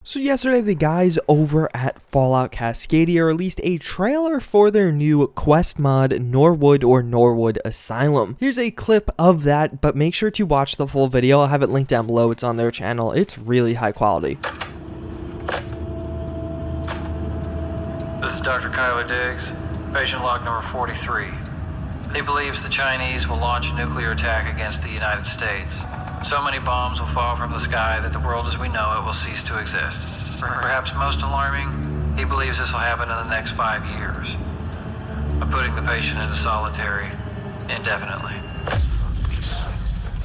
So yesterday, the guys over at Fallout Cascadia released a trailer for their new quest mod, Norwood Asylum. Here's a clip of that, but make sure to watch the full video. I'll have it linked down below. It's on their channel. It's really high quality. This is Dr. Kyler Diggs, patient log number 43. He believes the Chinese will launch a nuclear attack against the United States. So many bombs will fall from the sky that the world as we know it will cease to exist. Perhaps most alarming, he believes this will happen in the next 5 years. I'm putting the patient into solitary indefinitely.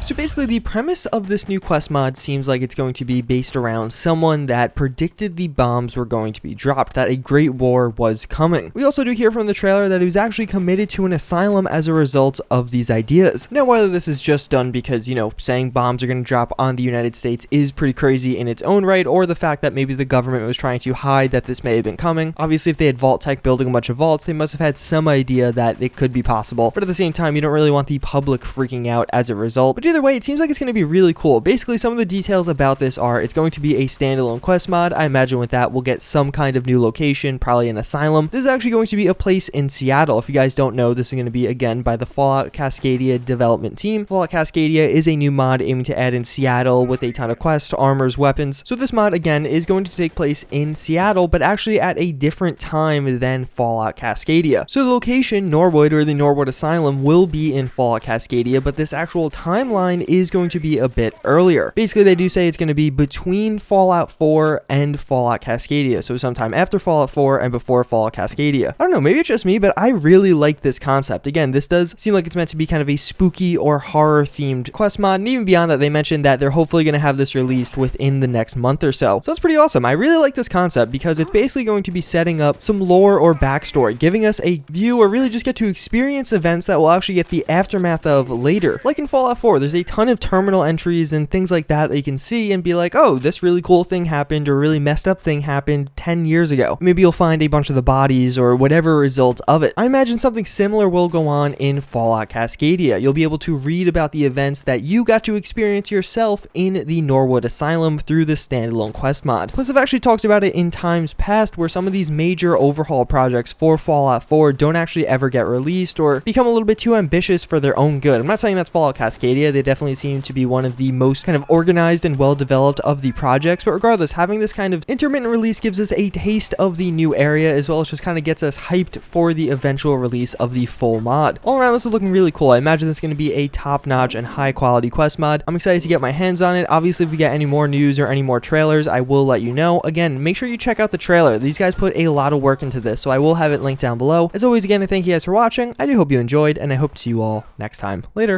So basically, the premise of this new quest mod seems like it's going to be based around someone that predicted the bombs were going to be dropped, that a great war was coming. We also do hear from the trailer that he was actually committed to an asylum as a result of these ideas. Now, whether this is just done because, saying bombs are going to drop on the United States is pretty crazy in its own right, or the fact that maybe the government was trying to hide that this may have been coming. Obviously, if they had Vault Tech building a bunch of vaults, they must have had some idea that it could be possible. But at the same time, you don't really want the public freaking out as a result. But either way, it seems like it's going to be really cool. Basically, some of the details about this are it's going to be a standalone quest mod. I imagine with that, we'll get some kind of new location, probably an asylum. This is actually going to be a place in Seattle. If you guys don't know, this is going to be, again, by the Fallout Cascadia development team. Fallout Cascadia is a new mod aiming to add in Seattle with a ton of quests, armors, weapons. So this mod, again, is going to take place in Seattle, but actually at a different time than Fallout Cascadia. So the location, Norwood, or the Norwood Asylum, will be in Fallout Cascadia, but this actual timeline is going to be a bit earlier. Basically, they do say it's going to be between Fallout 4 and Fallout Cascadia, so sometime after Fallout 4 and before Fallout Cascadia. I don't know, maybe it's just me, but I really like this concept. Again, this does seem like it's meant to be kind of a spooky or horror themed quest mod, and even beyond that, they mentioned that they're hopefully going to have this released within the next month or so. So that's pretty awesome. I really like this concept because it's basically going to be setting up some lore or backstory, giving us a view or really just get to experience events that we'll actually get the aftermath of later. Like in Fallout 4, there's a ton of terminal entries and things like that you can see and be like, oh, this really cool thing happened or really messed up thing happened 10 years ago. Maybe you'll find a bunch of the bodies or whatever result of it. I imagine something similar will go on in Fallout Cascadia. You'll be able to read about the events that you got to experience yourself in the Norwood Asylum through the standalone quest mod. Plus, I've actually talked about it in times past where some of these major overhaul projects for Fallout 4 don't actually ever get released or become a little bit too ambitious for their own good. I'm not saying that's Fallout Cascadia. They definitely seem to be one of the most kind of organized and well-developed of the projects, but regardless, having this kind of intermittent release gives us a taste of the new area as well as just kind of gets us hyped for the eventual release of the full mod. All around, this is looking really cool. I imagine this is going to be a top-notch and high-quality quest mod. I'm excited to get my hands on it. Obviously, if we get any more news or any more trailers, I will let you know. Again, make sure you check out the trailer. These guys put a lot of work into this, so I will have it linked down below. As always, again, I thank you guys for watching. I do hope you enjoyed, and I hope to see you all next time. Later.